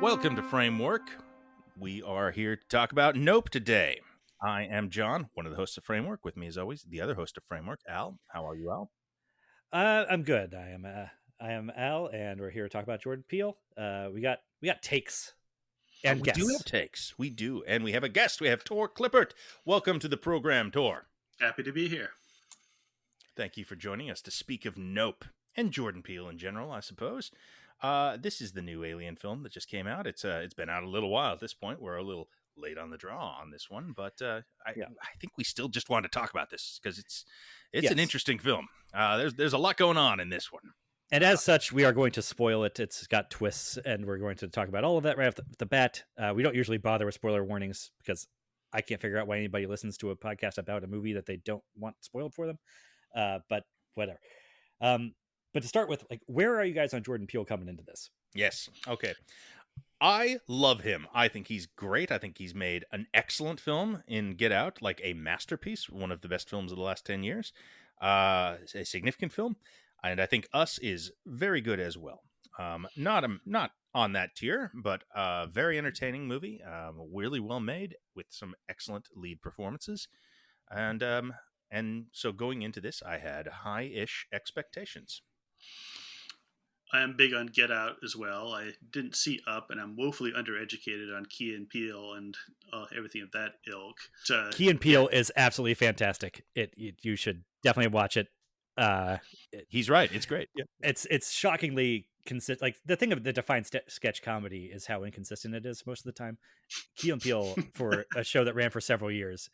Welcome to Framework. We are here to talk about Nope today. I am John, one of the hosts of Framework. With me, as always, the other host of Framework, Al. How are you, Al? I'm good. I am Al, and we're here to talk about Jordan Peele. We got takes and We do have guests. takes. We do. And we have a guest. We have Thor Klippert. Welcome to the program, Thor. Happy to be here. Thank you for joining us to speak of Nope and Jordan Peele in general, I suppose. This is the new Alien film that just came out. It's been out a little while at this point. We're a little late on the draw on this one, but I think we still just want to talk about this because it's an interesting film. There's a lot going on in this one. And as such, we are going to spoil it. It's got twists, and we're going to talk about all of that right off the bat. We don't usually bother with spoiler warnings because I can't figure out why anybody listens to a podcast about a movie that they don't want spoiled for them. But whatever. But to start with, like, where are you guys on Jordan Peele coming into this? Yes. Okay. I love him. I think he's great. I think he's made an excellent film in Get Out, like a masterpiece, one of the best films of the last 10 years, a significant film. And I think Us is very good as well. Not on that tier, but a very entertaining movie, really well made with some excellent lead performances. And so going into this, I had high-ish expectations. I am big on Get Out as well. I didn't see Up, and I'm woefully undereducated on Key and Peele and everything of that ilk. Key and Peele is absolutely fantastic. You should definitely watch it. He's right. It's great. Yeah. It's shockingly consistent. Like, the thing that defines sketch comedy is how inconsistent it is most of the time. Key and Peele, for a show that ran for several years,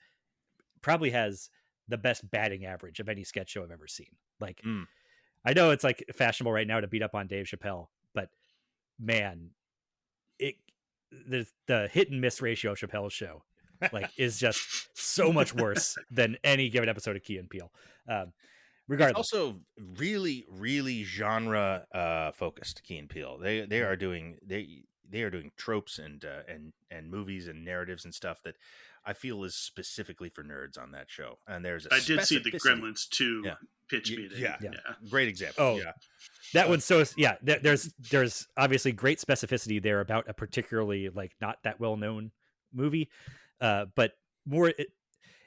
probably has the best batting average of any sketch show I've ever seen. Like, I know it's like fashionable right now to beat up on Dave Chappelle, but man, the hit and miss ratio of Chappelle's show like is just so much worse than any given episode of Key and Peele. Regardless, it's also really, really genre focused. Key and Peele, they are doing tropes and movies and narratives and stuff that I feel is specifically for nerds on that show. And there's I did see the Gremlins 2 pitch meeting. Yeah, great example. Oh, yeah. That one's so There's obviously great specificity there about a particularly like not that well known movie, but more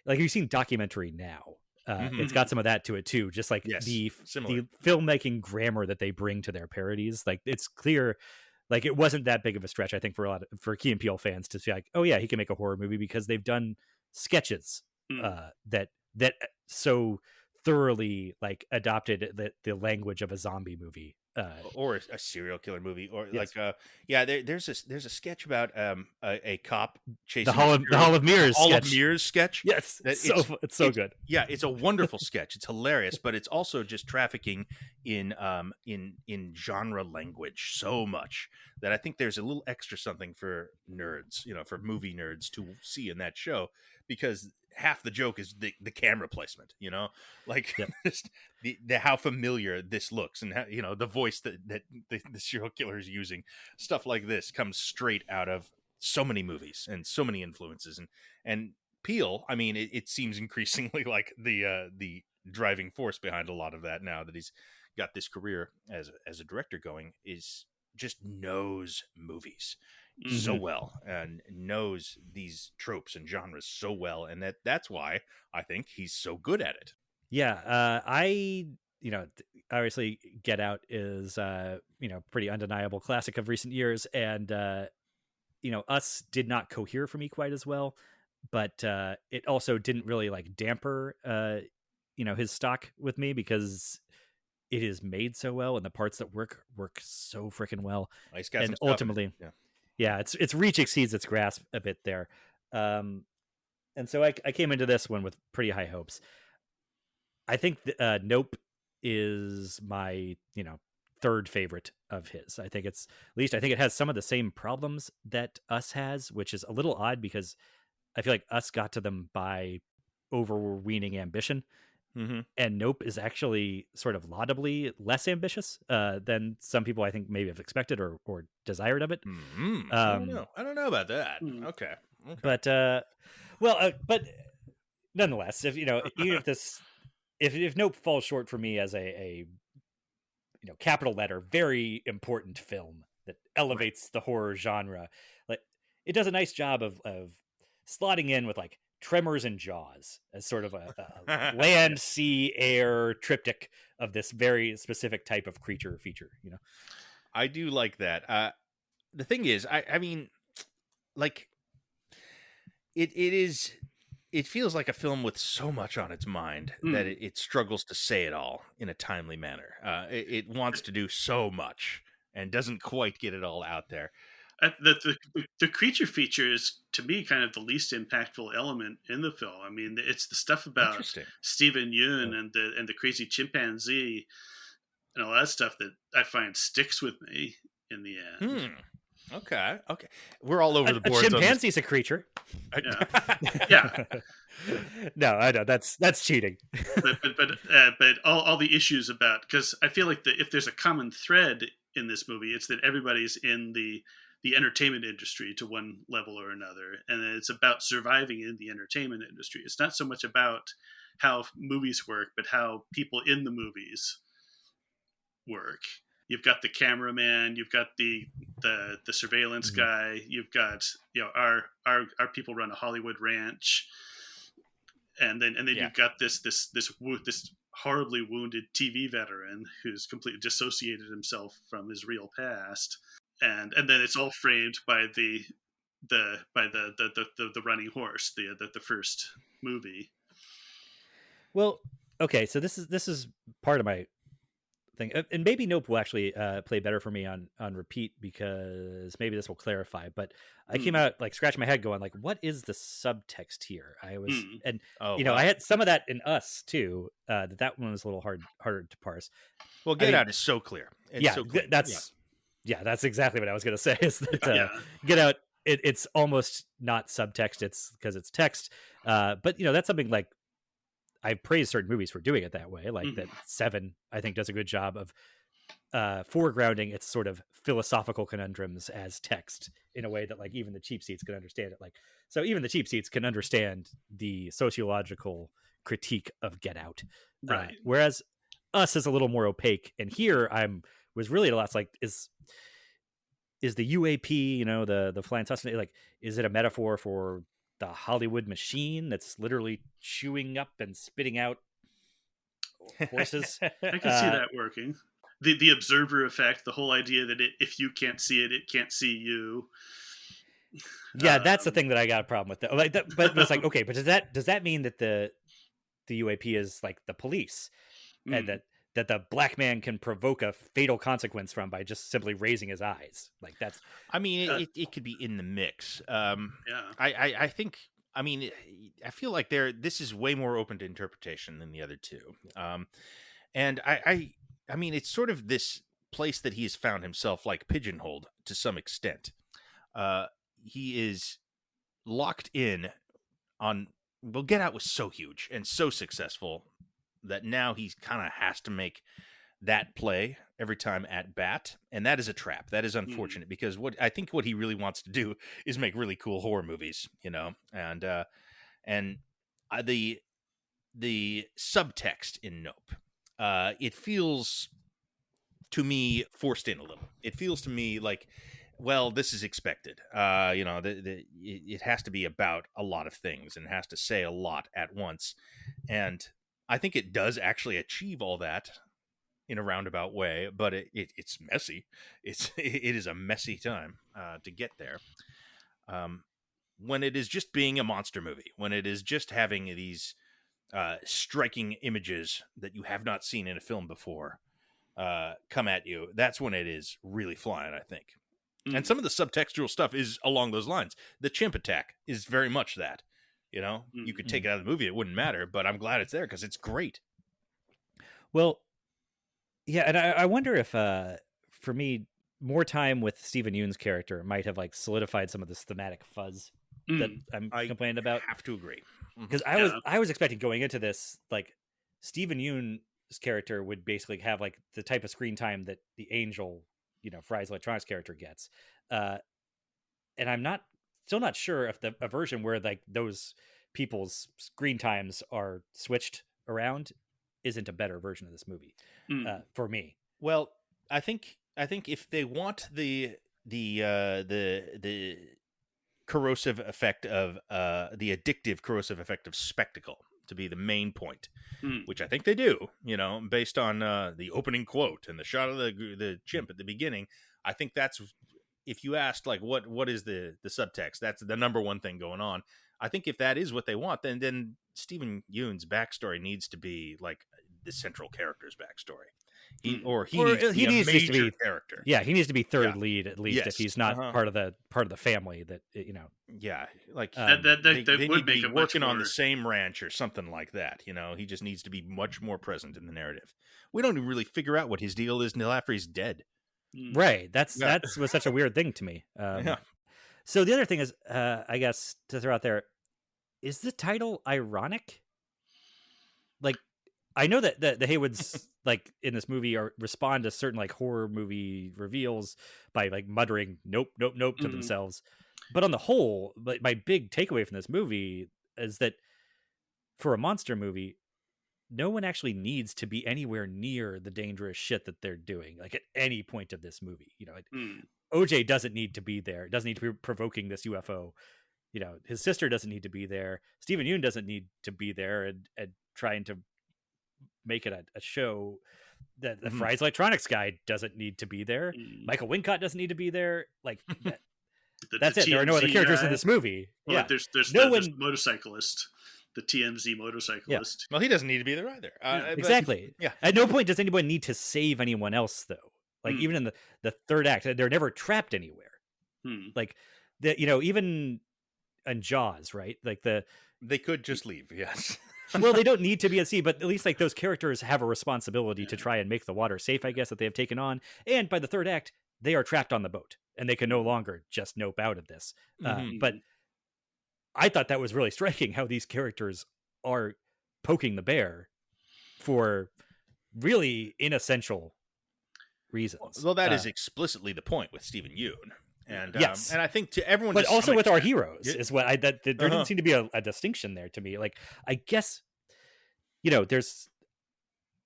like you've seen Documentary Now. It's got some of that to it too, just like the filmmaking grammar that they bring to their parodies. Like, it's clear. Like, it wasn't that big of a stretch, I think, for Key and Peele fans to say, like, oh yeah, he can make a horror movie because they've done sketches that so thoroughly like adopted the language of a zombie movie or a serial killer movie, or there's a sketch about a cop chasing the Hall of Mirrors sketch. Yes, it's so good. Yeah, it's a wonderful sketch. It's hilarious, but it's also just trafficking in genre language so much that I think there's a little extra something for nerds, for movie nerds to see in that show, because half the joke is the camera placement, like just the how familiar this looks, and how, the voice that the serial killer is using. Stuff like this comes straight out of so many movies and so many influences, and Peele, I mean, it seems increasingly like the driving force behind a lot of that now that he's got this career as a director going, is just knows movies so well and knows these tropes and genres so well, and that's why I think he's so good at it. Obviously Get Out is pretty undeniable classic of recent years, and Us did not cohere for me quite as well, but it also didn't really like damper his stock with me, because it is made so well and the parts that work so freaking well. He's got and ultimately its reach exceeds its grasp a bit there. And so I came into this one with pretty high hopes. I think Nope is my third favorite of his. I think it has some of the same problems that Us has, which is a little odd because I feel like Us got to them by overweening ambition. And Nope is actually sort of laudably less ambitious than some people I think maybe have expected or desired of it. I don't know about that. Okay. But but nonetheless, if even if Nope falls short for me as a capital letter very important film, that elevates the horror genre. Like it does a nice job of slotting in with like Tremors and Jaws as sort of a land, sea, air triptych of this very specific type of creature feature. You know, I do like that. The thing is, I mean, like it is. It feels like a film with so much on its mind that it struggles to say it all in a timely manner. It wants to do so much and doesn't quite get it all out there. The creature feature is, to me, kind of the least impactful element in the film. I mean, it's the stuff about Stephen Yeun and the crazy chimpanzee and all that stuff that I find sticks with me in the end. Okay. We're all over the board. A chimpanzee's a creature. Yeah. No, I know that's cheating. but all the issues about, because I feel like if there's a common thread in this movie, it's that everybody's in the entertainment industry to one level or another, and it's about surviving in the entertainment industry. It's not so much about how movies work, but how people in the movies work. You've got the cameraman, you've got the surveillance guy, you've got, you know, our people run a Hollywood ranch, and then you've got this horribly wounded TV veteran who's completely dissociated himself from his real past, and then it's all framed by the running horse, the first movie. Well, okay, so this is part of my thing, and maybe Nope will actually play better for me on repeat, because maybe this will clarify. But I came out like scratching my head, going like, "What is the subtext here?" I was, and I had some of that in Us too. That one was a little harder to parse. Well, Get Out is so clear. It's so clear. That's exactly what I was going to say. Is that Get Out? It's almost not subtext. It's because it's text. But that's something like I praise certain movies for doing it that way. Like that Seven, I think, does a good job of foregrounding its sort of philosophical conundrums as text in a way that like even the cheap seats can understand it. Like, so even the cheap seats can understand the sociological critique of Get Out. Right. Whereas Us is a little more opaque. And here was really a lot like, is the UAP, the flying saucer, like, is it a metaphor for the Hollywood machine that's literally chewing up and spitting out horses? I can see that working. The observer effect, the whole idea that if you can't see it, it can't see you. Yeah, that's the thing that I got a problem with. Like that, but it's like, okay, but does that mean that the UAP is like the police, and that the black man can provoke a fatal consequence from by just simply raising his eyes? Like that's, I mean, it could be in the mix. I think, I mean, I feel like this is way more open to interpretation than the other two. And I mean, it's sort of this place that he has found himself like pigeonholed to some extent. He is locked in on, well, Get Out was so huge and so successful that now he kind of has to make that play every time at bat, and that is a trap. That is unfortunate because what he really wants to do is make really cool horror movies, and the subtext in Nope, it feels to me forced in a little. It feels to me like, well, this is expected. It has to be about a lot of things and has to say a lot at once, and I think it does actually achieve all that in a roundabout way, but it's messy. It is a messy time to get there. When it is just being a monster movie, when it is just having these striking images that you have not seen in a film before come at you, that's when it is really flying, I think. And some of the subtextual stuff is along those lines. The chimp attack is very much that. You could take it out of the movie, it wouldn't matter, but I'm glad it's there because it's great. Well, yeah, and I wonder if, for me, more time with Stephen Yeun's character might have like solidified some of this thematic fuzz that I'm complaining about. I have to agree, because I was expecting going into this like Stephen Yeun's character would basically have like the type of screen time that the Angel, Fry's Electronics character gets, and I'm still not sure if a version where like those people's screen times are switched around isn't a better version of this movie for me. Well, I think if they want the corrosive effect of the addictive corrosive effect of spectacle to be the main point, which I think they do, based on the opening quote and the shot of the chimp at the beginning. I think that's, if you asked like what is the subtext, that's the number one thing going on. I think if that is what they want, then Stephen Yeun's backstory needs to be like the central character's backstory. He needs to be a major character. Yeah, he needs to be third lead at least, if he's not part of the family that Yeah, like that they would need make to be a working much on more... the same ranch or something like that. He just needs to be much more present in the narrative. We don't even really figure out what his deal is until after he's dead. Right. That was such a weird thing to me. So the other thing is, I guess to throw out there, is the title ironic? Like, I know that the Haywoods like in this movie respond to certain like horror movie reveals by like muttering "nope, nope, nope" to themselves. But on the whole, my big takeaway from this movie is that for a monster movie, no one actually needs to be anywhere near the dangerous shit that they're doing. Like at any point of this movie, OJ doesn't need to be there. Doesn't need to be provoking this UFO. His sister doesn't need to be there. Stephen Yeun doesn't need to be there and trying to make it a show. That the Fry's Electronics guy doesn't need to be there. Michael Wincott doesn't need to be there. Like that's it. There are no other characters in this movie. Well, there's the motorcyclist, the TMZ motorcyclist. Yeah. Well, he doesn't need to be there either. Exactly. Yeah. At no point does anyone need to save anyone else, though. Like even in the third act, they're never trapped anywhere. Like even in Jaws, right? Like they could just leave. Yes. Well, they don't need to be at sea, but at least like those characters have a responsibility to try and make the water safe, I guess, that they have taken on. And by the third act, they are trapped on the boat and they can no longer just nope out of this. But I thought that was really striking how these characters are poking the bear for really inessential reasons. Well, that is explicitly the point with Stephen Yeun. And yes, and I think to everyone, but also with our heroes is what there didn't seem to be a distinction there to me. Like, I guess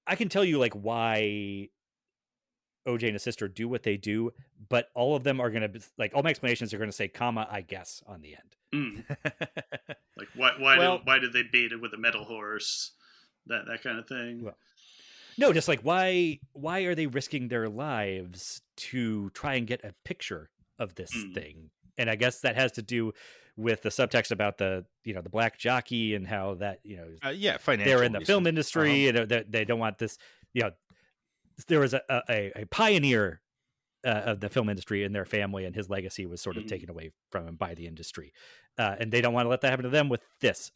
I can tell you like why OJ and his sister do what they do, but all of them are gonna like all my explanations are gonna say comma I guess on the end. Like why did they bait it with a metal horse, that kind of thing. Well, no, just like why are they risking their lives to try and get a picture of this thing? And I guess that has to do with the subtext about the the black jockey and how that they're in the film industry and they don't want this. There was a pioneer of the film industry in their family, and his legacy was sort of taken away from him by the industry, and they don't want to let that happen to them with this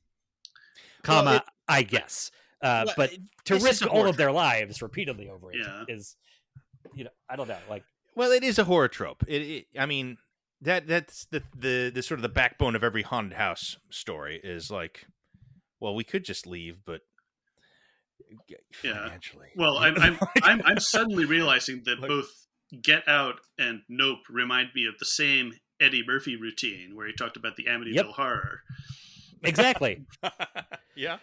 comma I guess. But to risk all of their lives repeatedly over it is I don't know, like, well, it is a horror trope. I mean, that's the sort of the backbone of every haunted house story is like, well, we could just leave, but financially. Well, I'm suddenly realizing that both Get Out and Nope remind me of the same Eddie Murphy routine where he talked about the Amityville Horror. Exactly. Yeah.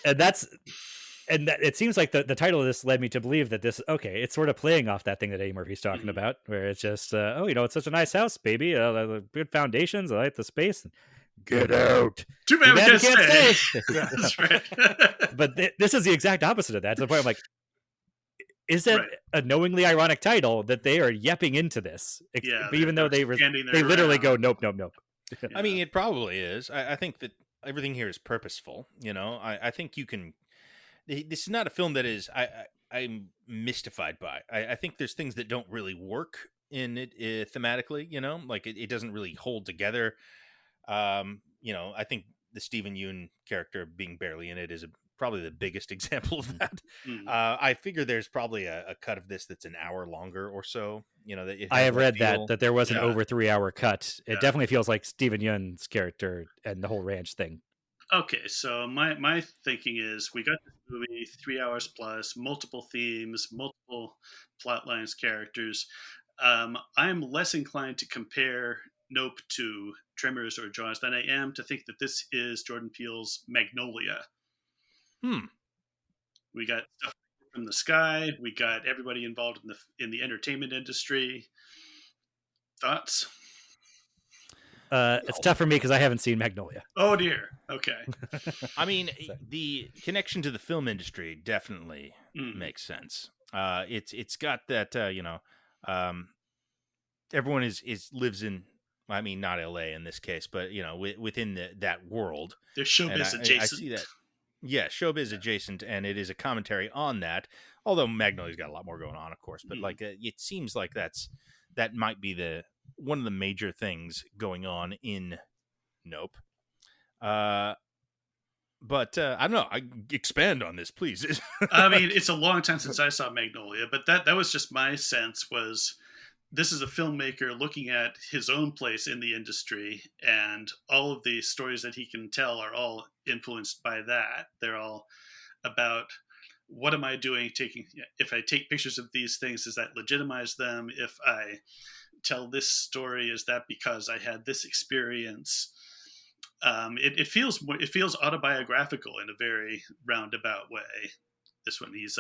And that it seems like the title of this led me to believe that it's sort of playing off that thing that Eddie Murphy's talking about, where it's just, it's such a nice house, baby. Good foundations. I like the space. Get out. Too bad we can't stay. That's right. But this is the exact opposite of that. To the point I'm like, is that a knowingly ironic title that they are yepping into this? Even though they literally go, nope, nope, nope. Yeah. I mean, it probably is. I think that everything here is purposeful. I think you can. This is not a film that is. I'm mystified by. I think there's things that don't really work in it thematically. Like it doesn't really hold together. I think the Stephen Yeun character being barely in it is probably the biggest example of that. I figure there's probably a cut of this that's an hour longer or so. I have read that there was an over 3 hour cut. It definitely feels like Stephen Yeun's character and the whole ranch thing. Okay, so my thinking is we got this movie 3 hours plus, multiple themes, multiple plot lines, characters. I'm less inclined to compare Nope to Tremors or Jaws than I am to think that this is Jordan Peele's Magnolia. We got stuff from the sky. We got everybody involved in the entertainment industry. Thoughts? It's tough for me because I haven't seen Magnolia. Oh dear. Okay. I mean, the connection to the film industry definitely makes sense. It's got that everyone lives in. I mean, not L.A. in this case, but within that world. There's showbiz adjacent. I see that. Yeah, showbiz adjacent, and it is a commentary on that. Although Magnolia's got a lot more going on, of course, but it seems like that might be one of the major things going on in Nope. But I don't know. Expand on this, please. I mean, it's a long time since I saw Magnolia, but that was just my sense. Was this is a filmmaker looking at his own place in the industry, and all of the stories that he can tell are all influenced by that. They're all about, what am I doing? If I take pictures of these things, does that legitimize them? If I tell this story, is that because I had this experience? It feels autobiographical in a very roundabout way. This one, he's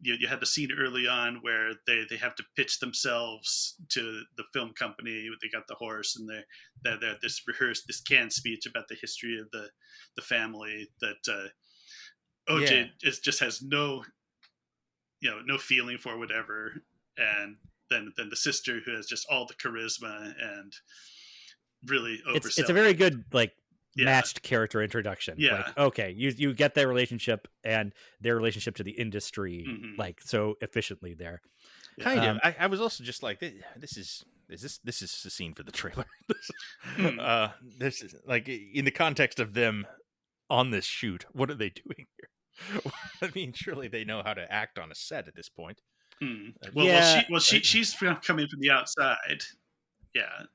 you had the scene early on where they have to pitch themselves to the film company. They got the horse, and they're this canned speech about the history of the family that OJ just has no feeling for, whatever, and then the sister who has just all the charisma and really overselling. It's a very good matched character introduction. Yeah. Okay, you get their relationship and their relationship to the industry so efficiently there. Kind of. I was also just like, this is a scene for the trailer. This is like, in the context of them on this shoot, what are they doing here? I mean, surely they know how to act on a set at this point. She's coming from the outside.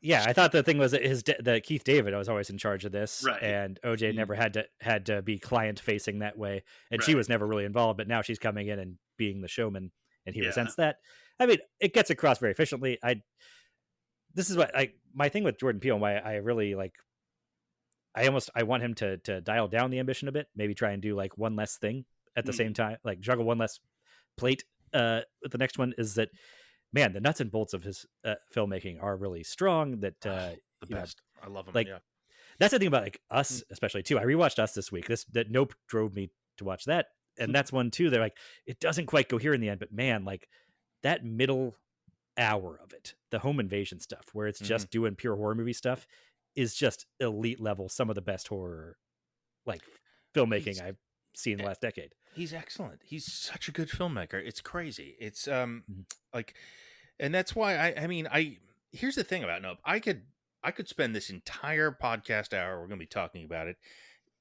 Yeah. I thought the thing was that Keith David was always in charge of this, right? And OJ never had to be client facing that way, and she was never really involved. But now she's coming in and being the showman, and he resents that. I mean, it gets across very efficiently. This is what my thing with Jordan Peele, and why I really like. I want him to dial down the ambition a bit, maybe try and do one less thing at the same time, juggle one less plate. With the next one is that, man, the nuts and bolts of his filmmaking are really strong. That the best. I love them. That's the thing about Us, especially too. I rewatched Us this week. That Nope drove me to watch that, and that's one too. They're it doesn't quite go here in the end, but man, that middle hour of it, the home invasion stuff, where it's just doing pure horror movie stuff, is just elite level. Some of the best horror filmmaking I've seen the last decade. He's excellent. He's such a good filmmaker. It's crazy. It's and that's why here's the thing about Nope. I could spend this entire podcast hour, we're going to be talking about it,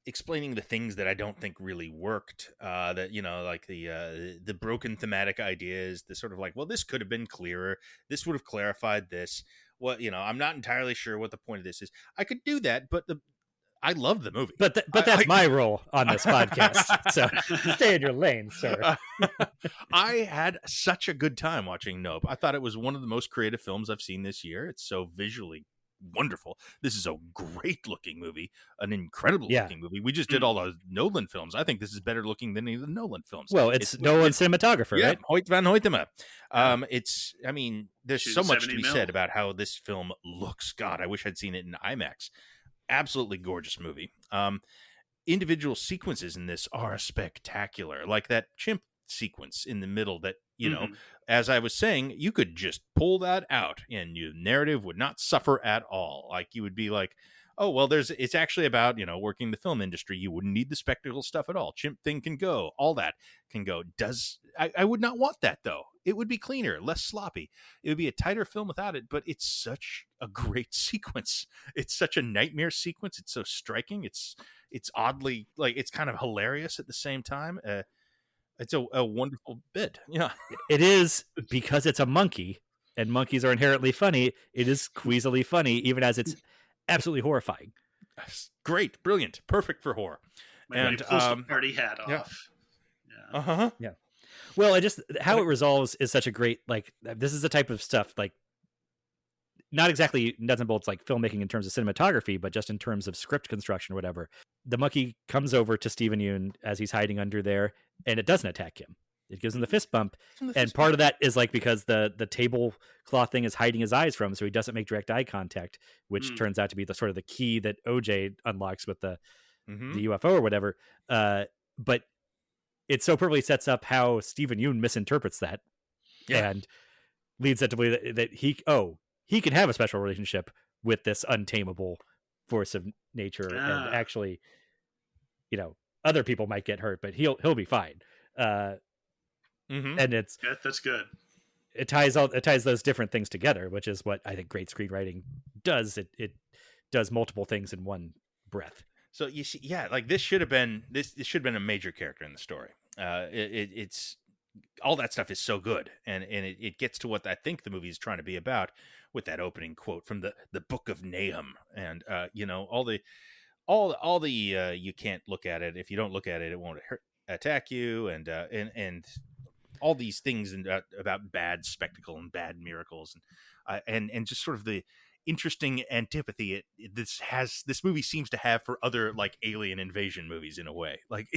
explaining the things that I don't think really worked. That the broken thematic ideas, the sort of well, this could have been clearer. This would have clarified this. Well, I'm not entirely sure what the point of this is. I could do that, but I love the movie. But that's my role on this podcast. So stay in your lane, sir. I had such a good time watching Nope. I thought it was one of the most creative films I've seen this year. It's so visually wonderful. This is a great looking movie, an incredible looking movie. We just did all those Nolan films. I think this is better looking than any of the Nolan films. Well, it's Nolan's cinematographer, right? Hoyt van Hoytema. There's so much to be said about how this film looks. God, I wish I'd seen it in IMAX. Absolutely gorgeous movie. Individual sequences in this are spectacular, like that chimp sequence in the middle that as I was saying, you could just pull that out and your narrative would not suffer at all. You would be oh, well, it's actually about, working the film industry. You wouldn't need the spectacle stuff at all. Chimp thing can go. All that can go. I would not want that, though. It would be cleaner, less sloppy. It would be a tighter film without it, but it's such a great sequence. It's such a nightmare sequence. It's so striking. It's oddly, it's kind of hilarious at the same time. It's a wonderful bit. It is, because it's a monkey, and monkeys are inherently funny. It is queasily funny, even as it's absolutely horrifying. Great, brilliant, perfect for horror. And pulls the party hat off. Yeah. Well, it resolves is such a great this is the type of stuff not exactly nuts and bolts filmmaking in terms of cinematography, but just in terms of script construction or whatever. The monkey comes over to Stephen Yeun as he's hiding under there, and it doesn't attack him. It gives him the fist bump, and part of that is like because the tablecloth thing is hiding his eyes from him, so he doesn't make direct eye contact, which turns out to be the sort of the key that OJ unlocks with the UFO or whatever. But it so perfectly sets up how Stephen Yeun misinterprets that, and leads it to believe that he can have a special relationship with this untamable force of nature, and actually, other people might get hurt, but he'll be fine. And that's good. It ties those different things together, which is what I think great screenwriting does. It does multiple things in one breath. So you see, like this should have been a major character in the story. It's all that stuff is so good, and it gets to what I think the movie is trying to be about with that opening quote from the Book of Nahum, and all the you can't look at it. If you don't look at it, it won't attack you, and all these things about bad spectacle and bad miracles, and just sort of the interesting antipathy this movie seems to have for other like alien invasion movies in a way. Like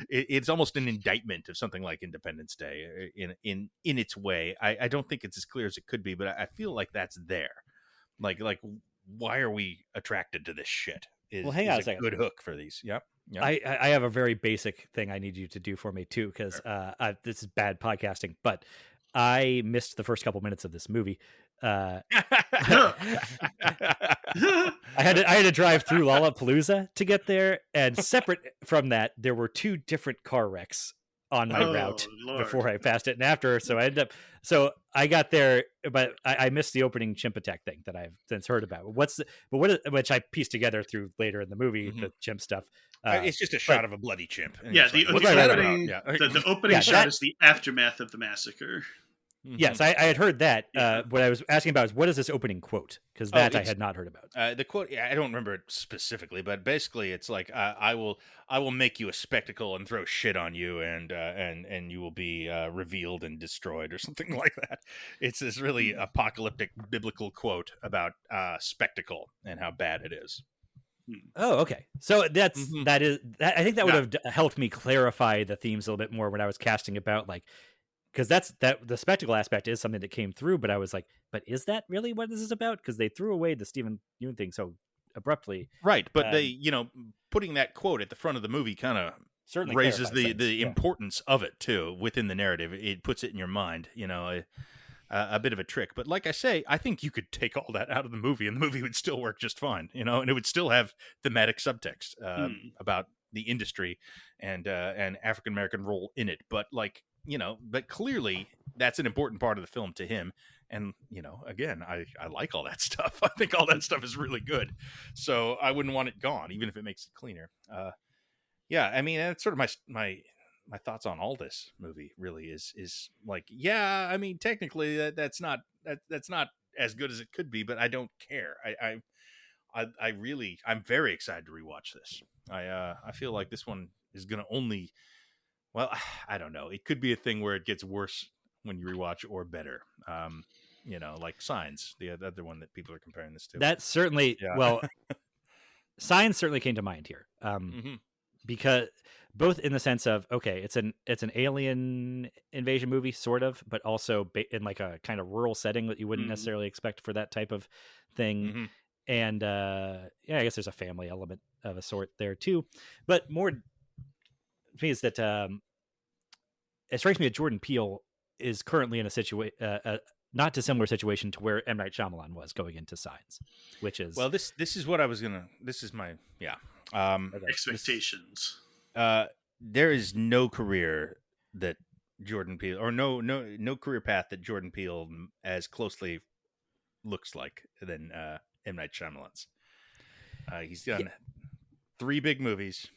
it's almost an indictment of something like Independence Day in its way. I don't think it's as clear as it could be, but I feel like that's there. Like why are we attracted to this shit? Hang on a second. Good hook for these. Yep. I have a very basic thing I need you to do for me too, because this is bad podcasting, but I missed the first couple minutes of this movie. I had to drive through Lollapalooza to get there, and separate from that, there were 2 different car wrecks on my route before I passed it and after. So I got there, but I missed the opening chimp attack thing that I've since heard about. Which I pieced together through later in the movie, the chimp stuff. It's just a shot of a bloody chimp. The opening shot is the aftermath of the massacre. Yes, I had heard that. What I was asking about is what is this opening quote? Because I had not heard about. The quote, I don't remember it specifically, but basically it's like I will make you a spectacle and throw shit on you, and you will be revealed and destroyed, or something like that. It's this really apocalyptic biblical quote about spectacle and how bad it is. Oh, okay. So that is I think that would have helped me clarify the themes a little bit more when I was casting about, like, because the spectacle aspect is something that came through, but I was like, but is that really what this is about? Because they threw away the Stephen Yeun thing so abruptly, right? But they, putting that quote at the front of the movie kind of certainly raises the importance of it too within the narrative. It puts it in your mind, a bit of a trick. But like I say, I think you could take all that out of the movie, and the movie would still work just fine, and it would still have thematic subtext about the industry and African American role in it. But but clearly that's an important part of the film to him. And, again, I like all that stuff. I think all that stuff is really good. So I wouldn't want it gone, even if it makes it cleaner. I mean, that's sort of my thoughts on all this movie really is like, I mean, technically that's not as good as it could be, but I don't care. I'm very excited to rewatch this. I feel like this one is going to only, well, I don't know. It could be a thing where it gets worse when you rewatch, or better. Like Signs, the other one that people are comparing this to. That certainly, well, Signs certainly came to mind here, because both in the sense of, okay, it's an alien invasion movie, sort of, but also in like a kind of rural setting that you wouldn't necessarily expect for that type of thing. And I guess there's a family element of a sort there too, but more to me is that it strikes me that Jordan Peele is currently in a situation, not dissimilar situation to where M. Night Shyamalan was going into Signs, which is, well, this is what I was gonna. This is my expectations. There is no career that Jordan Peele, or no career path that Jordan Peele as closely looks like than M. Night Shyamalan's. He's done 3 big movies.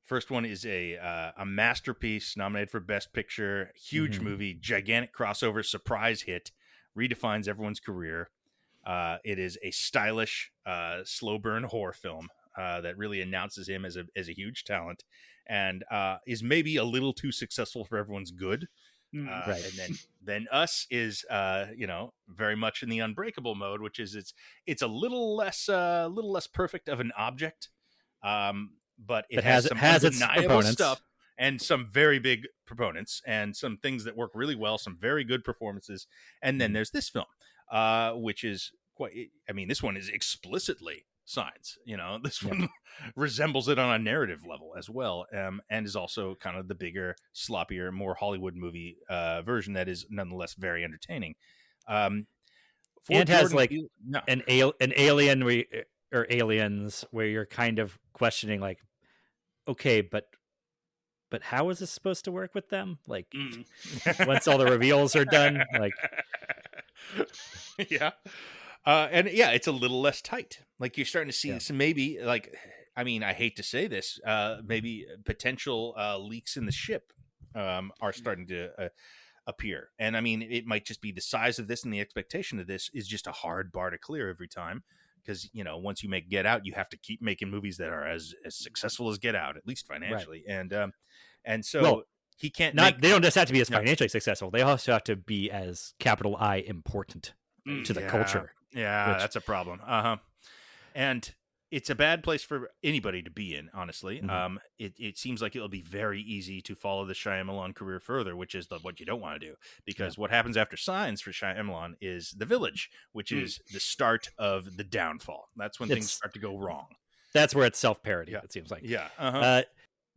First one is a masterpiece, nominated for Best Picture, huge movie, gigantic crossover, surprise hit, redefines everyone's career. It is a stylish, slow burn horror film that really announces him as a huge talent, and is maybe a little too successful for everyone's good. Right. And then Us is very much in the Unbreakable mode, which is it's a little less perfect of an object. But it has some undeniable stuff, and some very big proponents, and some things that work really well, some very good performances, and then there's this film, which is quite. I mean, this one is explicitly science. This one resembles it on a narrative level as well, and is also kind of the bigger, sloppier, more Hollywood movie version that is nonetheless very entertaining. And has like an alien or aliens where you're kind of questioning, like, okay, but how is this supposed to work with them? Like, once all the reveals are done, like, yeah. And it's a little less tight. Like, you're starting to see some, maybe, like, I mean, I hate to say this, maybe potential leaks in the ship are starting to appear. And I mean, it might just be the size of this, and the expectation of this is just a hard bar to clear every time. Because, once you make Get Out, you have to keep making movies that are as successful as Get Out, at least financially. Right. And so he can't they don't just have to be as financially successful. They also have to be as capital I important to the culture. Yeah, that's a problem. And it's a bad place for anybody to be in, honestly. Mm-hmm. It seems like it'll be very easy to follow the Shyamalan career further, which is what you don't want to do. Because what happens after Signs for Shyamalan is The Village, which is the start of the downfall. That's when things start to go wrong. That's where it's self-parody, it seems like. Yeah.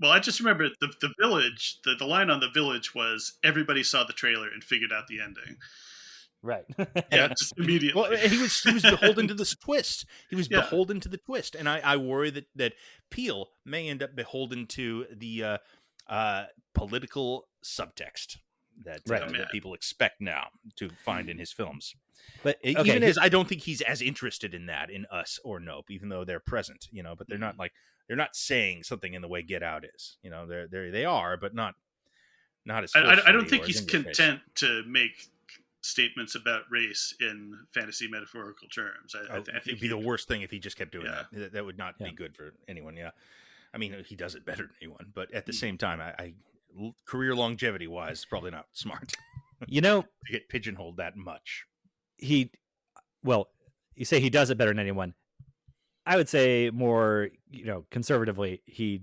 Well, I just remember the Village, the line on The Village was, everybody saw the trailer and figured out the ending. Right. Just immediately. Well, he was beholden to this twist. He was beholden to the twist. And I worry that Peele may end up beholden to the political subtext that people expect now to find in his films. But even as I don't think he's as interested in that in Us or Nope, even though they're present, but they're not they're not saying something in the way Get Out is. They are, but not as. I don't think he's content to make statements about race in fantasy metaphorical terms. I think it'd be the worst thing if he just kept doing that. That would not be good for anyone. Yeah, I mean, he does it better than anyone, but at the same time, I career longevity wise, probably not smart. To get pigeonholed that much. You say he does it better than anyone. I would say more, conservatively, he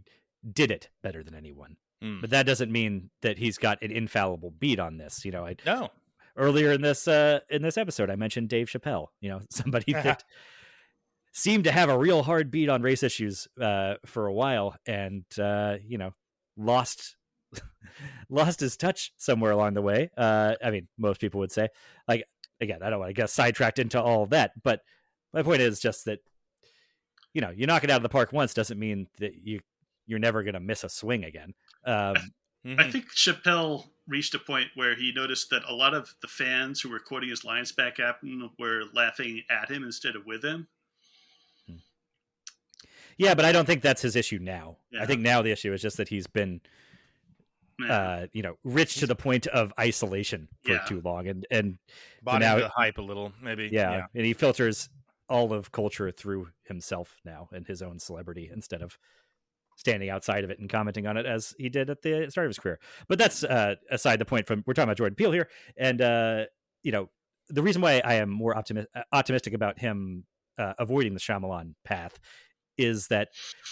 did it better than anyone. But that doesn't mean that he's got an infallible beat on this. No. Earlier in this episode, I mentioned Dave Chappelle, somebody that seemed to have a real hard beat on race issues for a while, and lost his touch somewhere along the way. I mean, most people would say. Like, again, I don't want to get sidetracked into all of that, but my point is just that you knock it out of the park once doesn't mean that you're never going to miss a swing again. I think Chappelle reached a point where he noticed that a lot of the fans who were quoting his lines back at him were laughing at him instead of with him. Yeah, but I don't think that's his issue now. Yeah. I think now the issue is just that he's been, rich to the point of isolation for too long, and bought into the hype a little, maybe. Yeah, and he filters all of culture through himself now and his own celebrity instead of standing outside of it and commenting on it as he did at the start of his career. But that's aside the point. We're talking about Jordan Peele here, and the reason why I am more optimistic about him avoiding the Shyamalan path is that,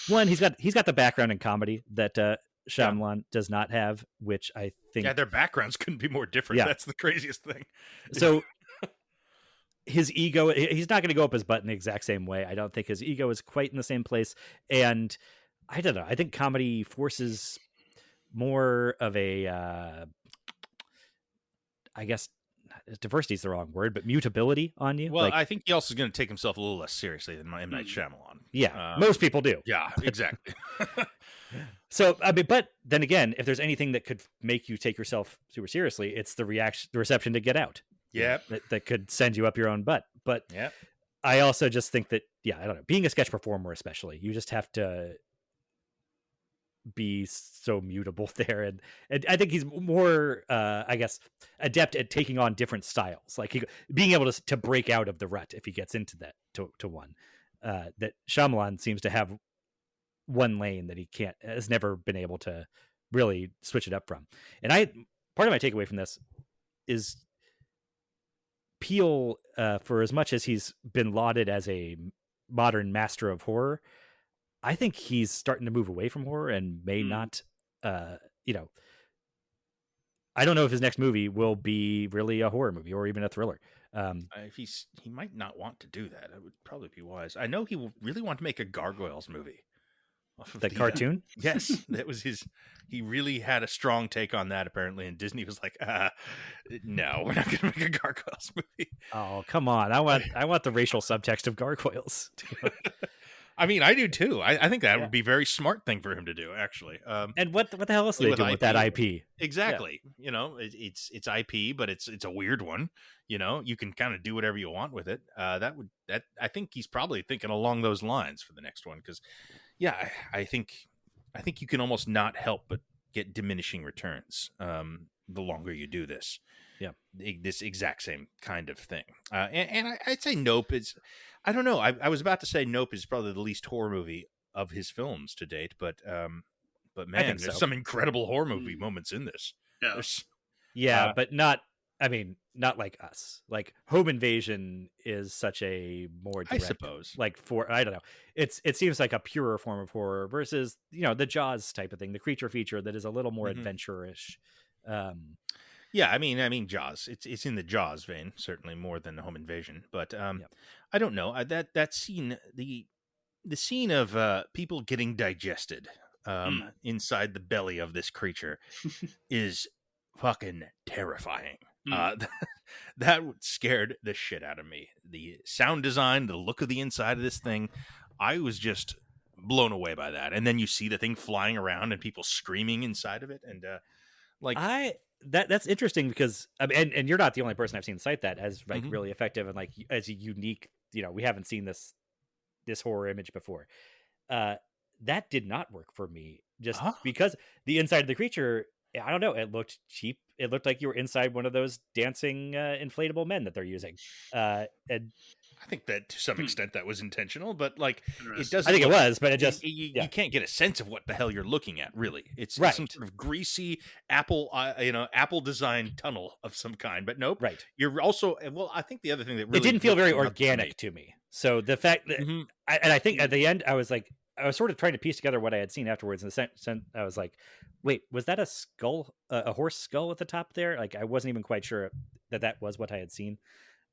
one, he's got the background in comedy that Shyamalan does not have, which I think their backgrounds couldn't be more different. That's the craziest thing. So his ego, he's not going to go up his butt in the exact same way. I don't think his ego is quite in the same place, and I don't know. I think comedy forces more of a, I guess, diversity is the wrong word, but mutability on you. Well, I think he also is going to take himself a little less seriously than M. Night Shyamalan. Yeah, most people do. Yeah, exactly. So, I mean, but then again, if there's anything that could make you take yourself super seriously, it's the reception to Get Out. Yeah, that could send you up your own butt. But I also just think that, I don't know, being a sketch performer, especially, you just have to be so mutable there, and I think he's more I guess adept at taking on different styles, like being able to break out of the rut if he gets into that to one that Shyamalan seems to have one lane that he has never been able to really switch it up from. And part of my takeaway from this is Peele, for as much as he's been lauded as a modern master of horror, I think he's starting to move away from horror and may not, I don't know if his next movie will be really a horror movie or even a thriller. If he might not want to do that. It would probably be wise. I know he will really want to make a Gargoyles movie. Off of the cartoon? Yes, that was his. He really had a strong take on that, apparently, and Disney was like, "No, we're not going to make a Gargoyles movie." Oh, come on! I want the racial subtext of Gargoyles. I mean, I do too. I think that would be a very smart thing for him to do, actually. And what the hell else are they doing with that IP? Exactly. Yeah. It's IP, but it's a weird one. You can kind of do whatever you want with it. I think he's probably thinking along those lines for the next one, because yeah, I think you can almost not help but get diminishing returns the longer you do this. Yeah, this exact same kind of thing. And I'd say Nope is, I don't know. I was about to say Nope is probably the least horror movie of his films to date, but man, there's some incredible horror movie moments in this. Yeah, but not. I mean, not like Us. Like Home Invasion is such a more direct, I suppose. Like I don't know. It seems like a purer form of horror versus the Jaws type of thing, the creature feature that is a little more adventure-ish. Yeah, I mean, Jaws. It's in the Jaws vein, certainly more than the Home Invasion. But I don't know that scene, the scene of people getting digested inside the belly of this creature is fucking terrifying. That scared the shit out of me. The sound design, the look of the inside of this thing, I was just blown away by that. And then you see the thing flying around and people screaming inside of it, and that's interesting because and you're not the only person I've seen cite that as like really effective and like as a unique. We haven't seen this horror image before. That did not work for me just because the inside of the creature. I don't know. It looked cheap. It looked like you were inside one of those dancing inflatable men that they're using. And I think that to some extent that was intentional, but like it doesn't. I think it was, but it just you can't get a sense of what the hell you're looking at. Really, it's some sort of greasy Apple designed tunnel of some kind. But nope. Right. You're also I think the other thing that really it didn't feel very organic to me. So the fact that I think at the end I was sort of trying to piece together what I had seen afterwards. In the sense, I was like, wait, was that a skull, a horse skull at the top there? Like, I wasn't even quite sure that was what I had seen.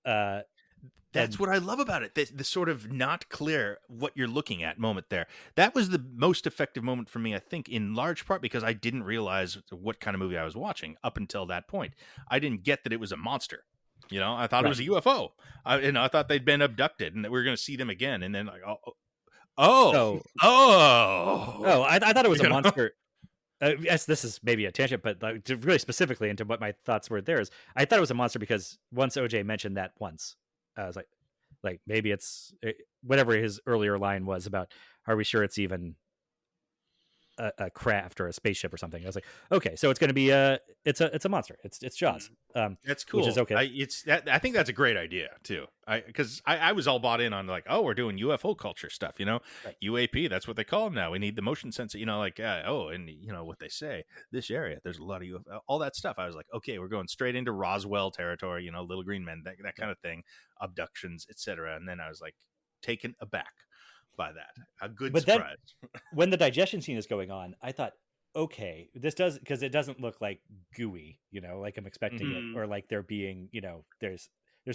That's what I love about it. The sort of not clear what you're looking at moment there. That was the most effective moment for me, I think, in large part because I didn't realize what kind of movie I was watching up until that point. I didn't get that it was a monster. I thought it was a UFO. I thought they'd been abducted and that we were going to see them again. And then like, I thought it was a monster. Yes, this is maybe a tangent, but really specifically into what my thoughts were there is I thought it was a monster because once OJ mentioned that once, I was like maybe it's whatever his earlier line was about. Are we sure it's even a craft or a spaceship or something? I was like, okay, so it's going to be it's a monster. It's Jaws. That's cool. Which is okay. I think that's a great idea too. Because I was all bought in on like, oh, we're doing UFO culture stuff. Right. UAP. That's what they call them now. We need the motion sensor. And what they say. This area, there's a lot of UFO. All that stuff. I was like, okay, we're going straight into Roswell territory. Little green men, that kind of thing, abductions, etc. And then I was like, taken aback by that. A good surprise. Then, when the digestion scene is going on, I thought, okay, this does, because it doesn't look like gooey, like I'm expecting it, or like there being, there's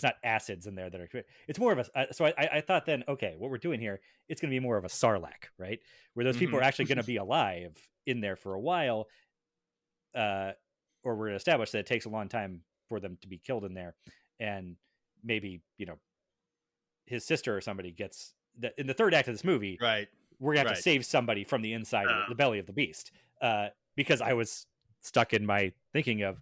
not acids in there that are. It's more of a. So I thought then, okay, what we're doing here, it's going to be more of a Sarlacc, right, where those people are actually going to be alive in there for a while, or we're going to establish that it takes a long time for them to be killed in there, and maybe his sister or somebody gets. In the third act of this movie, right, we're gonna have to save somebody from the inside of the belly of the beast. Because I was stuck in my thinking of,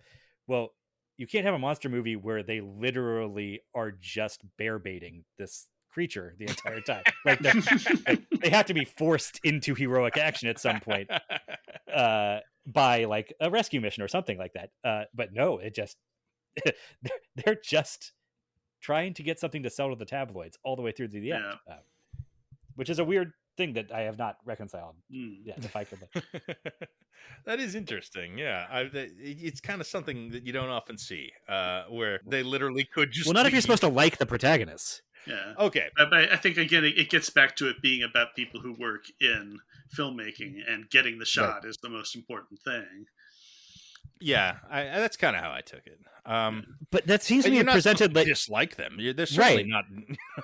well, you can't have a monster movie where they literally are just bear baiting this creature the entire time. Like they have to be forced into heroic action at some point by like a rescue mission or something like that. But no, it just they're just trying to get something to sell to the tabloids all the way through to the end. Which is a weird thing that I have not reconciled. Yeah, if I could. That is interesting. Yeah, it's kind of something that you don't often see, where they literally could just. Well, not if you're supposed to like the protagonists. Yeah. Okay. But I think again, it gets back to it being about people who work in filmmaking, and getting the shot is the most important thing. Yeah, that's kind of how I took it. But that seems to But be you're not supposed presented to like dislike them. They're certainly right.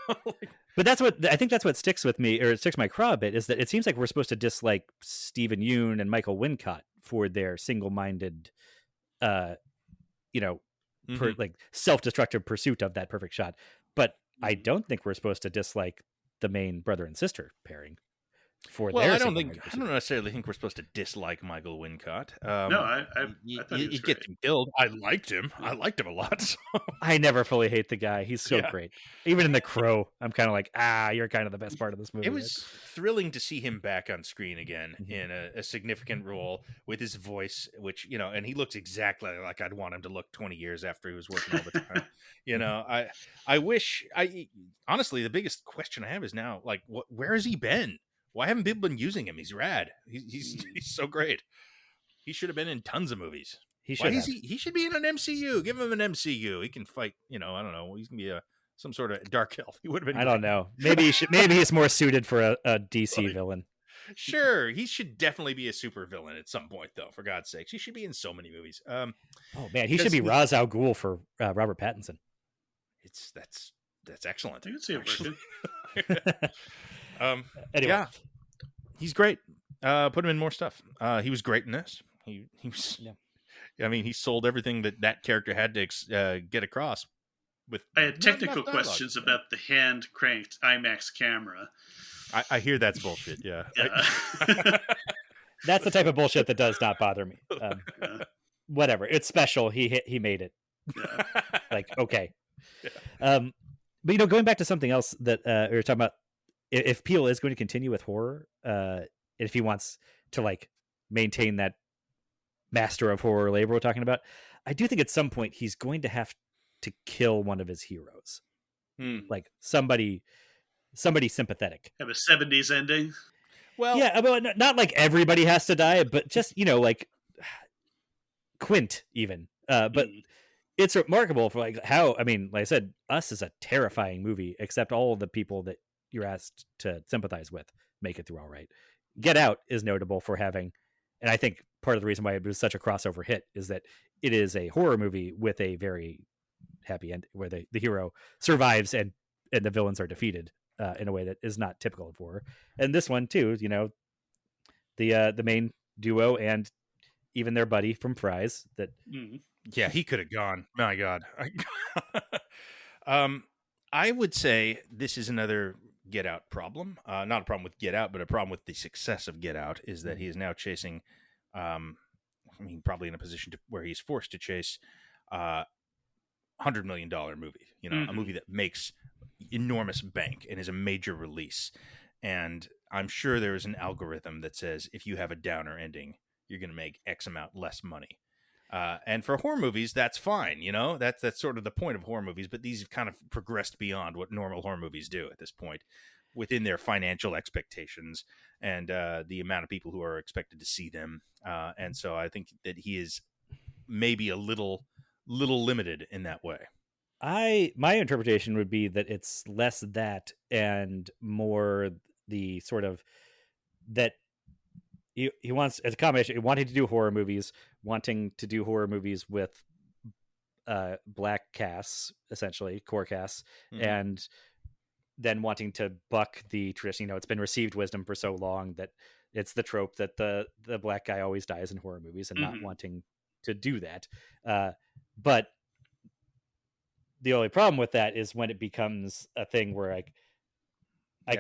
not. But that's what I think. That's what sticks with me, or it sticks my craw a bit, is that it seems like we're supposed to dislike Stephen Yeun and Michael Wincott for their single-minded, you know, Mhm. like self-destructive pursuit of that perfect shot. But I don't think we're supposed to dislike the main brother and sister pairing for Well, their I don't single-minded think I pursuit. don't necessarily think we're supposed to dislike Michael Wincott. No, I thought he was He gets great. him killed. I liked him. I liked him a lot. So. I never fully hate the guy. He's so Yeah. great. Even in The Crow, I'm kind of like, you're kind of the best part of this movie. It was thrilling to see him back on screen again Mhm. in a significant role with his voice, which, and he looks exactly like I'd want him to look 20 years after he was working all the time. I wish honestly, the biggest question I have is now, like, where has he been? Why haven't people been using him? He's rad. He's so great. He should have been in tons of movies. He Why should is have. he should be in an MCU. Give him an MCU. He can fight, I don't know. He's gonna be some sort of dark elf. He would have been I don't know. Maybe he's more suited for a DC villain. Sure, he should definitely be a super villain at some point, though. For God's sakes, he should be in so many movies. Oh man, he should be Ra's al Ghul for Robert Pattinson. That's excellent. I can see it actually. Anyway. Yeah, he's great. Put him in more stuff. He was great in this. He was. Yeah. I mean, he sold everything that character had to get across. With I had technical questions about the hand cranked IMAX camera. I hear that's bullshit. Yeah. Yeah. That's the type of bullshit that does not bother me. Whatever, it's special. He made it. Yeah. Like, okay. Yeah. But going back to something else that we were talking about, if Peele is going to continue with horror, if he wants to like maintain that master of horror labor we're talking about, I do think at some point he's going to have to kill one of his heroes, like somebody sympathetic. Have a 70s ending. Well, yeah, well, not like everybody has to die, but just like Quint even. But it's remarkable for like how, I mean, like I said, Us is a terrifying movie, except all of the people that you're asked to sympathize with make it through all right. Get Out is notable for having, and I think part of the reason why it was such a crossover hit is that it is a horror movie with a very happy end where the hero survives and the villains are defeated in a way that is not typical of horror. And this one too, the main duo and even their buddy from Fry's that yeah, he could have gone. My God. I would say this is another Get Out problem. Not a problem with Get Out, but a problem with the success of Get Out is that he is now chasing, probably in a position where he's forced to chase $100 million movie, a movie that makes enormous bank and is a major release. And I'm sure there is an algorithm that says if you have a downer ending, you're going to make X amount less money. And for horror movies, that's fine. That's sort of the point of horror movies. But these have kind of progressed beyond what normal horror movies do at this point, within their financial expectations and the amount of people who are expected to see them. And so I think that he is maybe a little limited in that way. My interpretation would be that it's less that and more the sort of that he wants, as a combination, wanting to do horror movies with black casts, essentially core casts, and then wanting to buck the tradition. It's been received wisdom for so long that it's the trope that the black guy always dies in horror movies, and not wanting to do that. But the only problem with that is when it becomes a thing where I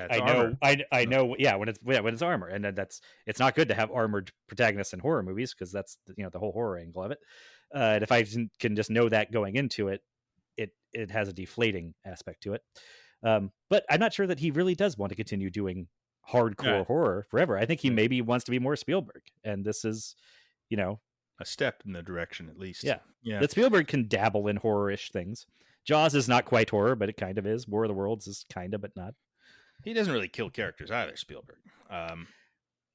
know, when it's armor, and then it's not good to have armored protagonists in horror movies because that's the whole horror angle of it. And if I can just know that going into it, it has a deflating aspect to it. But I'm not sure that he really does want to continue doing hardcore horror forever. I think he maybe wants to be more Spielberg, and this is, a step in the direction at least. Yeah. That Spielberg can dabble in horror-ish things. Jaws is not quite horror, but it kind of is. War of the Worlds is kind of, but not. He doesn't really kill characters either, Spielberg. Not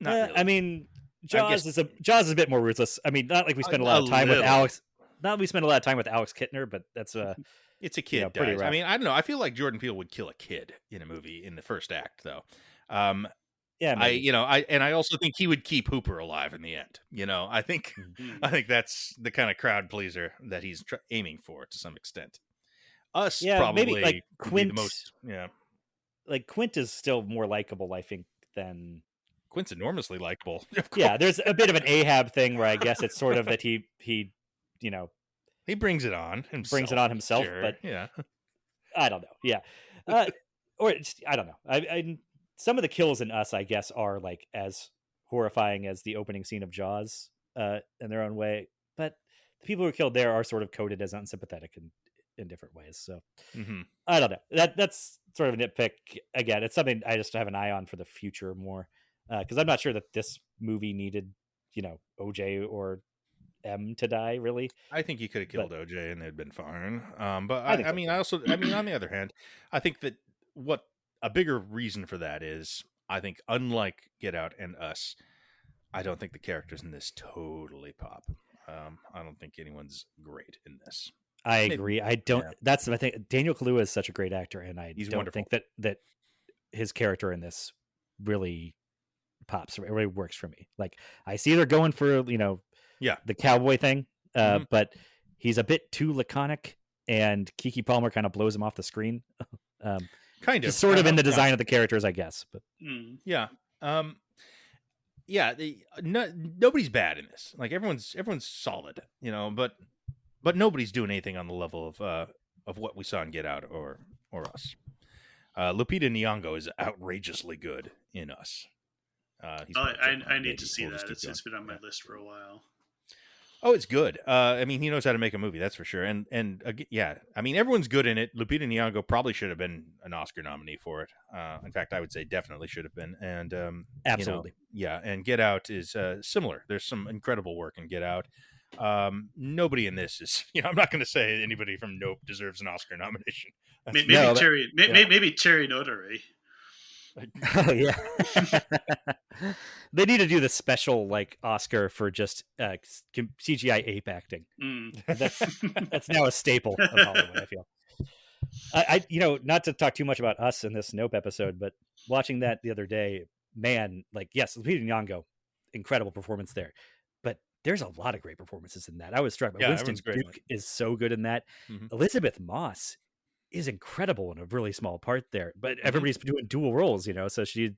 really. I mean, Jaws is a bit more ruthless. I mean, not like we spend a lot of time with Alex. Not like we spend a lot of time with Alex Kittner, but that's it's a kid. Pretty rough. I mean, I don't know. I feel like Jordan Peele would kill a kid in a movie in the first act, though. Yeah, maybe. I also think he would keep Hooper alive in the end. I think Mhm. I think that's the kind of crowd pleaser that he's aiming for to some extent. Us Yeah, maybe like probably would be the Quint. most. Yeah, Like Quint is still more likable, I think, than Quint's enormously likable, of yeah. course. There's a bit of an Ahab thing where I guess it's sort of that he you know He brings it on brings it himself. on himself, Sure, but yeah. I don't know. Yeah, uh, or I don't know. Some of the kills in Us, I guess, are like as horrifying as the opening scene of Jaws, in their own way. But the people who are killed there are sort of coded as unsympathetic in different ways. So Hmm. I don't know. That's sort of a nitpick. Again, it's something I just have an eye on for the future more, because I'm not sure that this movie needed, OJ or M to die really. I think he could have But killed OJ and it'd been fine. But I think I so mean, too. on the other hand, I think that what a bigger reason for that is, I think, unlike Get Out and Us, I don't think the characters in this totally pop. I don't think anyone's great in this. I Maybe, agree. I don't. yeah, That's the thing. Daniel Kaluuya is such a great actor, and I he's don't wonderful. think that his character in this really pops. It really works for me. Like I see they're going for Yeah, the cowboy thing, hmm but he's a bit too laconic, and Keke Palmer kind of blows him off the screen. Um, kind of. just sort of in the Yeah, design of the characters, I guess. But Mm. yeah. Yeah, nobody's bad in this. Like everyone's solid, but nobody's doing anything on the level of what we saw in Get Out or Us. Lupita Nyong'o is outrageously good in Us. He's Oh, probably choking on I a need baby. to see We'll just that. keep going. It's been on my Yeah. list for a while. Oh, it's good. I mean, he knows how to make a movie, that's for sure. And yeah, I mean, everyone's good in it. Lupita Nyong'o probably should have been an Oscar nominee for it. In fact, I would say definitely should have been. And absolutely, yeah. And Get Out is similar. There's some incredible work in Get Out. Nobody in this is. I'm not going to say anybody from Nope deserves an Oscar nomination. That's Maybe No, but- Terry. yeah. Maybe Terry Notary. oh yeah. They need to do the special like Oscar for just CGI ape acting. Mm. That's now a staple of Hollywood. I feel. Not to talk too much about Us in this Nope episode, but watching that the other day, man, like yes, Lupita Nyong'o, incredible performance there, but there's a lot of great performances in that. I was struck by Yeah, Winston everyone's great in Duke is so good in that. Mhm. Elizabeth Moss is incredible in a really small part there, but Mhm. everybody's doing dual roles, so she.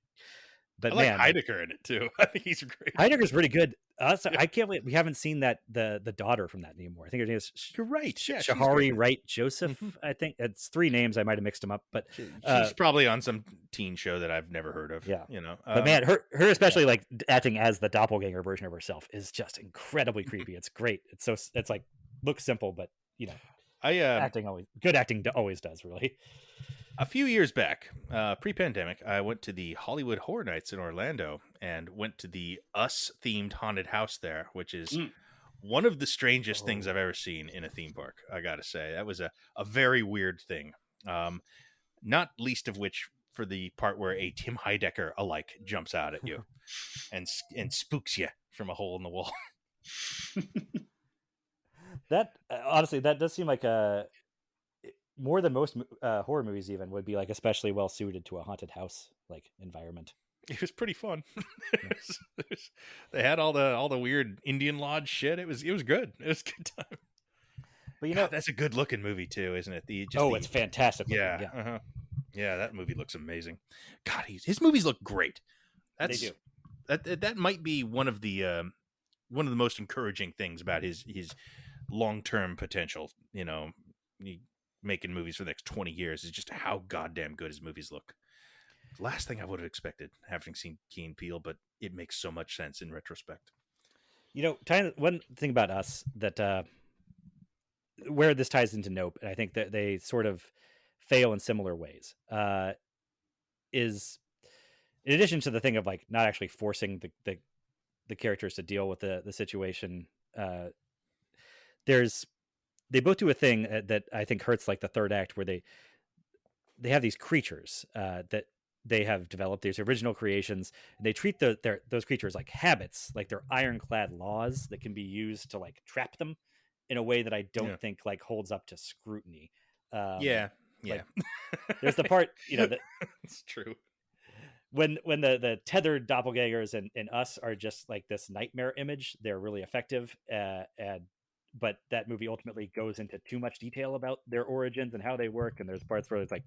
But I like man, Heidecker in it too. I think he's great. Heidegger's pretty good. Yeah. I can't believe we haven't seen that the daughter from that anymore. I think her name is You're right. Yeah, she's Shahari great. Wright Joseph. Mhm. I think it's 3 names. I might have mixed them up, but She's probably on some teen show that I've never heard of. Yeah. But man, her especially like acting as the doppelganger version of herself is just incredibly creepy. It's great. It's like looks simple, but acting always does really. A few years back, pre-pandemic, I went to the Hollywood Horror Nights in Orlando and went to the Us-themed haunted house there, which is one of the strangest things I've ever seen in a theme park. I gotta say, that was a very weird thing. Not least of which for the part where a Tim Heidecker alike jumps out at you and spooks you from a hole in the wall. That honestly, that does seem like more than most horror movies even would be like especially well suited to a haunted house like environment. It was pretty fun. They had all the weird Indian lodge shit. It was good. It was a good time. But God, that's a good looking movie too, isn't it? It's fantastic. Yeah, looking, yeah. Yeah, that movie looks amazing. God, his movies look great. They do. That might be one of the most encouraging things about his long-term potential. Making movies for the next 20 years is just how goddamn good his movies look. Last thing I would have expected having seen Key and Peele, but it makes so much sense in retrospect. One thing about Us that where this ties into Nope, and I think that they sort of fail in similar ways, is in addition to the thing of like not actually forcing the characters to deal with the situation. They both do a thing that I think hurts like the third act, where they have these creatures that they have developed, these original creations, and they treat those creatures like habits, like they're ironclad laws that can be used to like trap them in a way that I don't think like holds up to scrutiny. Yeah. Like, there's the part that it's true. when the tethered doppelgangers and us are just like this nightmare image, they're really effective. And but that movie ultimately goes into too much detail about their origins and how they work. And there's parts where it's like,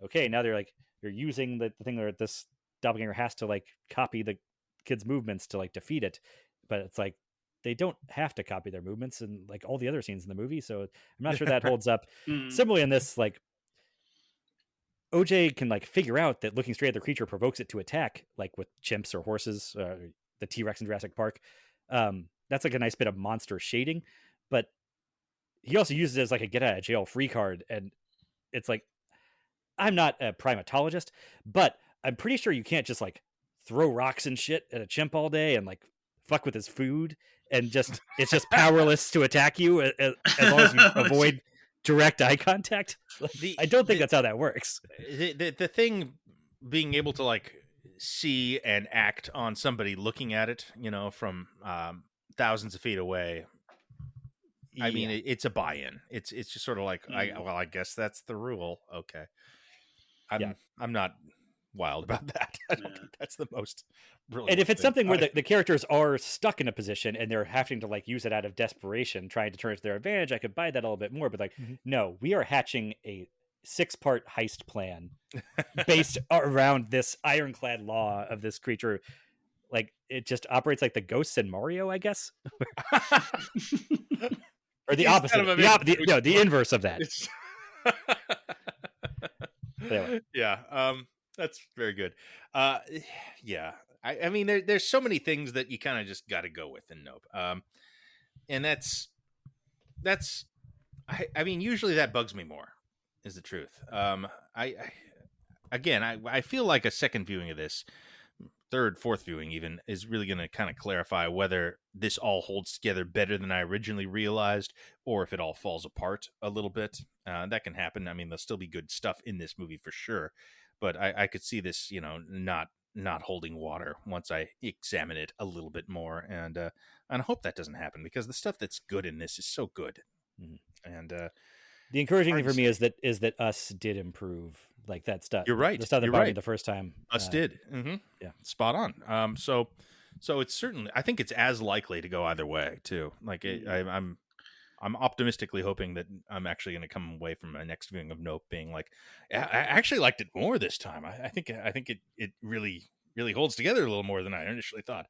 okay, now they're like, you're using the thing where this doppelganger has to like copy the kid's movements to like defeat it, but it's like they don't have to copy their movements and like all the other scenes in the movie. So I'm not sure that holds up. Similarly in this, like OJ can like figure out that looking straight at the creature provokes it to attack, like with chimps or horses, the T-Rex in Jurassic Park. That's like a nice bit of monster shading, but he also uses it as like a get out of jail free card. And it's like, I'm not a primatologist, but I'm pretty sure you can't just like throw rocks and shit at a chimp all day and like fuck with his food and just it's just powerless to attack you as long as you avoid direct eye contact. I don't think that's how that works. The thing being able to like see and act on somebody looking at it, you know, from thousands of feet away. I mean, it's a buy-in. It's just sort of like, I guess that's the rule. Okay. I'm not wild about that. I don't think that's the most brilliant. And if it's something where the characters are stuck in a position and they're having to like use it out of desperation, trying to turn it to their advantage, I could buy that a little bit more. But like, no, we are hatching a 6-part heist plan based around this ironclad law of this creature. Like it just operates like the ghosts in Mario, I guess, or the opposite. Kind of the inverse of that. Anyway. Yeah, that's very good. Yeah, I mean, there's so many things that you kind of just got to go with in Nope. And that's I mean, usually that bugs me more, is the truth. I feel like a second viewing of this, third, fourth viewing even, is really going to kind of clarify whether this all holds together better than I originally realized, or if it all falls apart a little bit. That can happen. I mean, there'll still be good stuff in this movie for sure, but I could see this, you know, not holding water once I examine it a little bit more, and I hope that doesn't happen, because the stuff that's good in this is so good. And the encouraging thing for me is that Us did improve, like that stuff. You're right. The stuff that bothered me the first time. Us did. Yeah, spot on. So it's certainly, I think it's as likely to go either way too. Like I'm optimistically hoping that I'm actually going to come away from my next viewing of Nope being like, I actually liked it more this time. I think it really holds together a little more than I initially thought,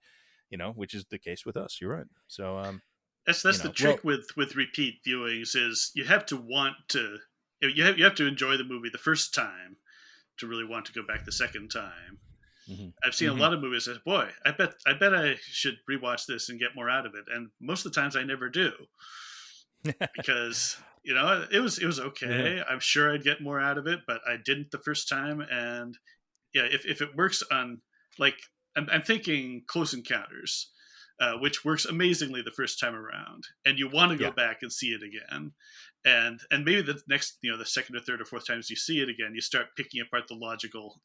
you know, which is the case with Us. You're right. So that's the trick with repeat viewings, is you have to want to, you have to enjoy the movie the first time to really want to go back the second time. I've seen a lot of movies that, boy, I bet I should rewatch this and get more out of it, and most of the times I never do. Because, you know, it was okay. I'm sure I'd get more out of it, but I didn't the first time. And yeah, if it works on, like, I'm thinking Close Encounters, which works amazingly the first time around, and you want to go back and see it again. And maybe the next, you know, the second or third or fourth times you see it again, you start picking apart the logical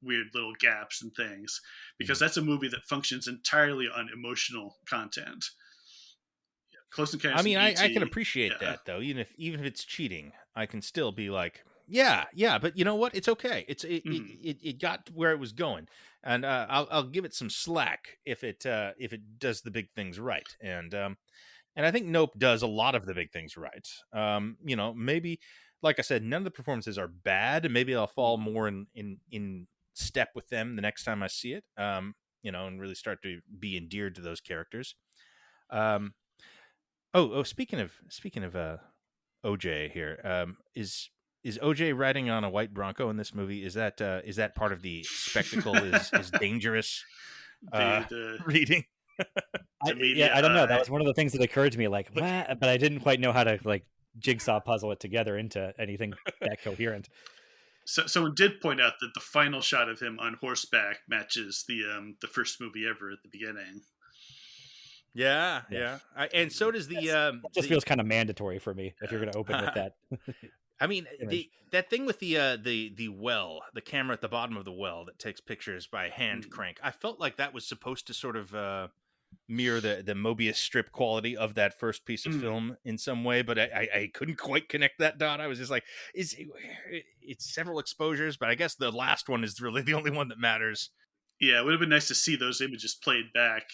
weird little gaps and things, because that's a movie that functions entirely on emotional content. Close Encounters. I mean, I can appreciate that though. Even if it's cheating, I can still be like, yeah. But you know what? It's okay. It got to where it was going, and I'll give it some slack if it does the big things right. And I think Nope does a lot of the big things right. You know, maybe, like I said, none of the performances are bad. Maybe I'll fall more in step with them the next time I see it. You know, and really start to be endeared to those characters. Oh, speaking of OJ here, is OJ riding on a white Bronco in this movie? Is that part of the spectacle? is dangerous reading? I don't know. That was one of the things that occurred to me, like, but I didn't quite know how to like jigsaw puzzle it together into anything that coherent. So someone did point out that the final shot of him on horseback matches the first movie ever at the beginning. Yeah. And so does the. It just feels kind of mandatory for me if you're going to open with that. I mean, that thing with the well, the camera at the bottom of the well that takes pictures by hand crank. I felt like that was supposed to sort of mirror the Mobius strip quality of that first piece of film in some way, but I couldn't quite connect that dot. I was just like, it's several exposures, but I guess the last one is really the only one that matters. Yeah, it would have been nice to see those images played back,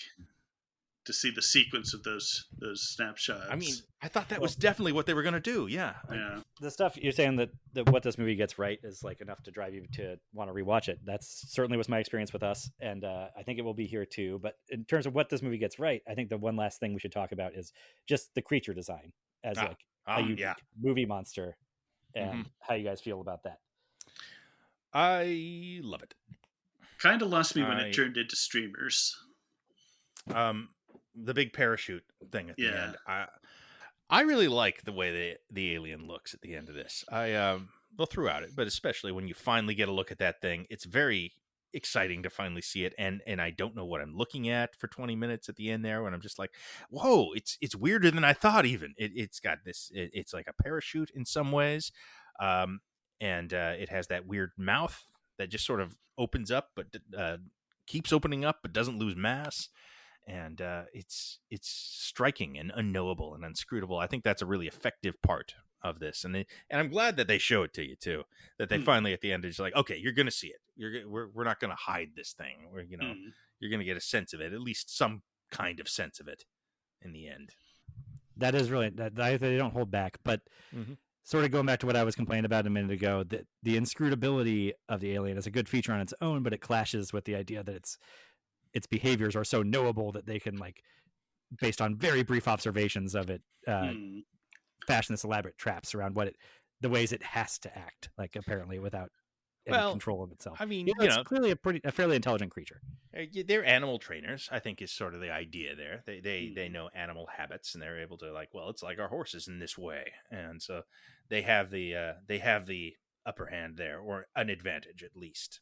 to see the sequence of those snapshots. I mean, I thought that was definitely what they were going to do. Yeah. The stuff you're saying that what this movie gets right is like enough to drive you to want to rewatch it. That's certainly was my experience with Us, and I think it will be here too. But in terms of what this movie gets right, I think the one last thing we should talk about is just the creature design as a unique movie monster, and how you guys feel about that. I love it. Kind of lost me when it turned into streamers. The big parachute thing at the end. I really like the way the alien looks at the end of this. Well, throughout it, but especially when you finally get a look at that thing, it's very exciting to finally see it. And I don't know what I'm looking at for 20 minutes at the end there, when I'm just like, whoa, it's weirder than I thought. Even it's got this. It's like a parachute in some ways, and it has that weird mouth that just sort of opens up, but keeps opening up, but doesn't lose mass. And it's striking and unknowable and unscrutable. I think that's a really effective part of this, and I'm glad that they show it to you too. That they finally at the end is like, okay, you're going to see it. We're not going to hide this thing. You're going to get a sense of it, at least some kind of sense of it, in the end. That is really they don't hold back, but sort of going back to what I was complaining about a minute ago, that the inscrutability of the alien is a good feature on its own, but it clashes with the idea that its behaviors are so knowable that they can, like, based on very brief observations of it, fashion this elaborate traps around the ways it has to act, like, apparently without any control of itself. I mean, it's clearly a fairly intelligent creature. They're animal trainers, I think, is sort of the idea there. They know animal habits, and they're able to, like, well, it's like our horses in this way, and so they have the upper hand there, or an advantage at least.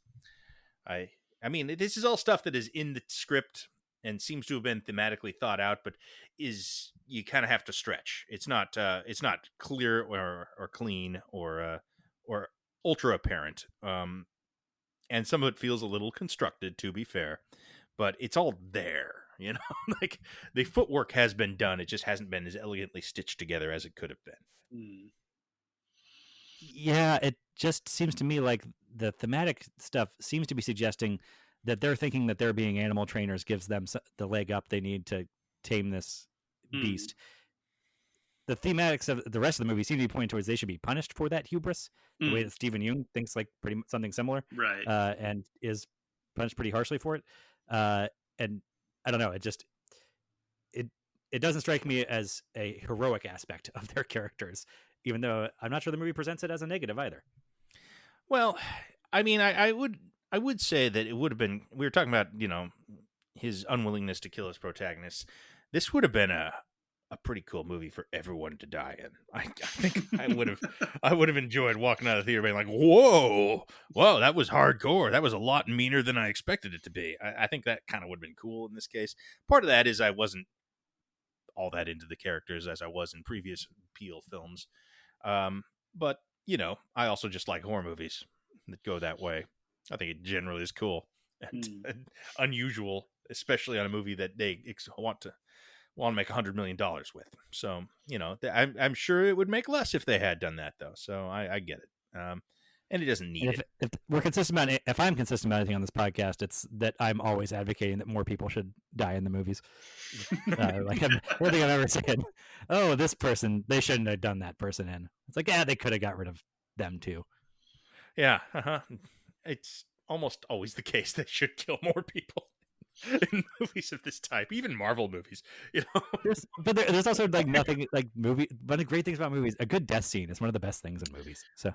I mean, this is all stuff that is in the script and seems to have been thematically thought out, but you kind of have to stretch. It's not clear or clean or ultra apparent. And some of it feels a little constructed, to be fair, but it's all there. Like, the footwork has been done. It just hasn't been as elegantly stitched together as it could have been. Yeah, it just seems to me like the thematic stuff seems to be suggesting that they're thinking that their being animal trainers gives them the leg up they need to tame this beast. The thematics of the rest of the movie seem to be pointing towards they should be punished for that hubris, the way that Stephen Yeun thinks, like, pretty much something similar, right? And is punished pretty harshly for it. And I don't know, it doesn't strike me as a heroic aspect of their characters, even though I'm not sure the movie presents it as a negative either. Well, I mean, I would say that it would have been, we were talking about, his unwillingness to kill his protagonist. This would have been a pretty cool movie for everyone to die in. I think I would have enjoyed walking out of the theater being like, whoa, that was hardcore. That was a lot meaner than I expected it to be. I think that kind of would have been cool in this case. Part of that is I wasn't all that into the characters as I was in previous Peele films. But, I also just like horror movies that go that way. I think it generally is cool and unusual, especially on a movie that they want to make $100 million with. So, I'm sure it would make less if they had done that, though. So I get it. And it doesn't need it. If we're consistent about it, if I'm consistent about anything on this podcast, it's that I'm always advocating that more people should die in the movies. Like, I don't think I've ever said, "Oh, this person, they shouldn't have done that person in." It's like, they could have got rid of them too. Yeah, it's almost always the case. They should kill more people in movies of this type, even Marvel movies. But there's also, like, nothing like movie. One of the great things about movies, a good death scene is one of the best things in movies. So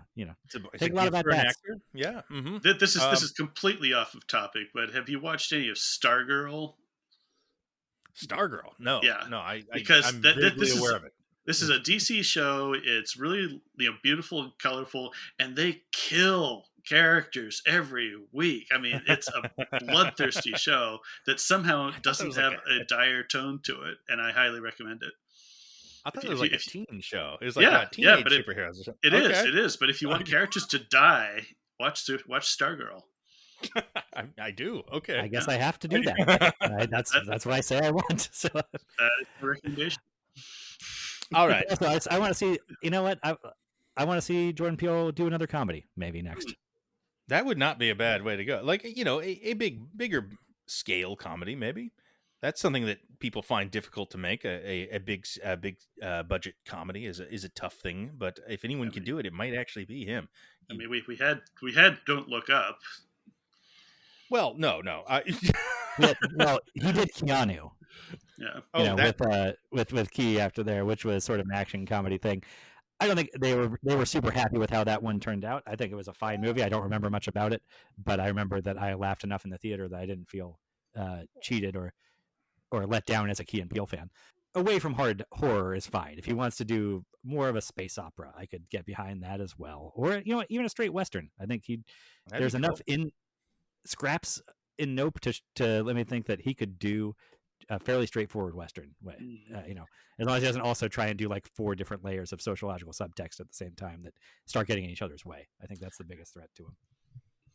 take a lot about that. Yeah. Mm-hmm. This is completely off of topic, but have you watched any of Stargirl? Stargirl? No. Yeah. No. I'm vaguely aware of it. This is a DC show. It's really beautiful and colorful, and they kill characters every week. I mean, it's a bloodthirsty show that somehow doesn't have a dire tone to it, and I highly recommend it. I thought it was like a teen show. It was like teenage superheroes or something. It is. But if you want characters to die, watch Stargirl. I do. Okay. I guess I have to do that. That's what I say I want. So That is the recommendation. All right. also, I want to see. You know what? I want to see Jordan Peele do another comedy maybe next. That would not be a bad way to go. Like, a bigger scale comedy, maybe. That's something that people find difficult to make. A big budget comedy is a tough thing, but if anyone can do it, it might actually be him. I mean, we had Don't Look Up. Well, no. Well, he did Keanu. Yeah. With Key after there, which was sort of an action comedy thing. I don't think they were super happy with how that one turned out. I think it was a fine movie. I don't remember much about it, but I remember that I laughed enough in the theater that I didn't feel cheated or let down as a Key and Peele fan. Away from hard horror is fine. If he wants to do more of a space opera, I could get behind that as well. Or even a straight Western. I think there's enough in scraps in Nope to let me think that he could do a fairly straightforward Western way. As long as he doesn't also try and do like 4 different layers of sociological subtext at the same time that start getting in each other's way. I think that's the biggest threat to him.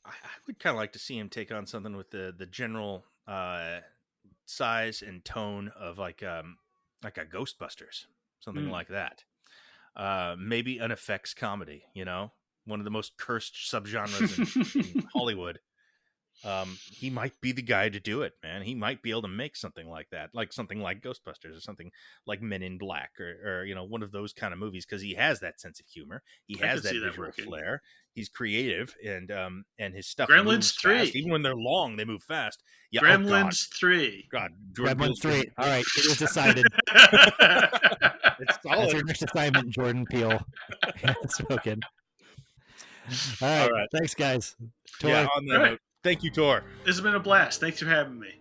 I would kind of like to see him take on something with the general size and tone of like a Ghostbusters, something like that. Maybe an effects comedy, one of the most cursed subgenres in Hollywood. He might be the guy to do it, man. He might be able to make something like that, like something like Ghostbusters or something like Men in Black or one of those kind of movies, because he has that sense of humor. He has that visual flair. He's creative, and his stuff. Gremlins 3, fast. Even when they're long, they move fast. Yeah, Gremlins 3. God, Gremlins 3. All right, it was decided. It's solid. That's your next assignment, Jordan Peele. Spoken. All right. Thanks, guys. Tor. Yeah, on that note, thank you, Tor. This has been a blast. Thanks for having me.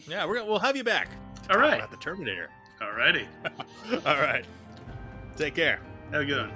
Yeah, we'll have you back. All right. About the Terminator. All righty. All right. Take care. Have a good one.